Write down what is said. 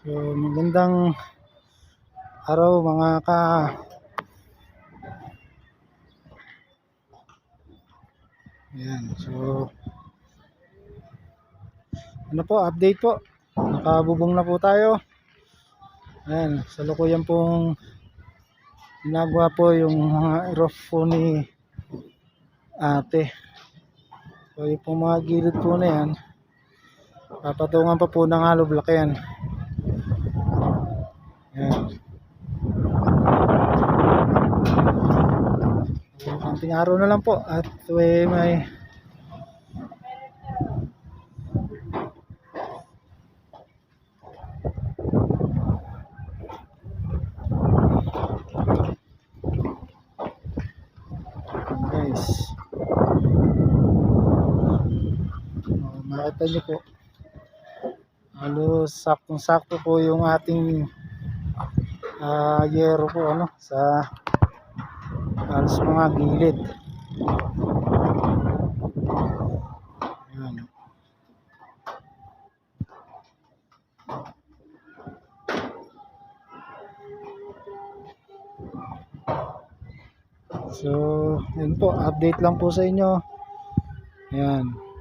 So magandang araw mga Ayan, so ano po, update po. Nakabubong na po tayo. Ayan, salukuyan pong ginagawa po yung mga roof po ni ate. So yung pong mga gilid po na yan, papatungan pa po ng hollow block yan. Ayan. So, konting araw na lang po at may guys, makita nyo po, halos saktong sakto po yung ating yero po sa halos mga gilid. Ayan. So yun po, update lang po sa inyo. Ayan.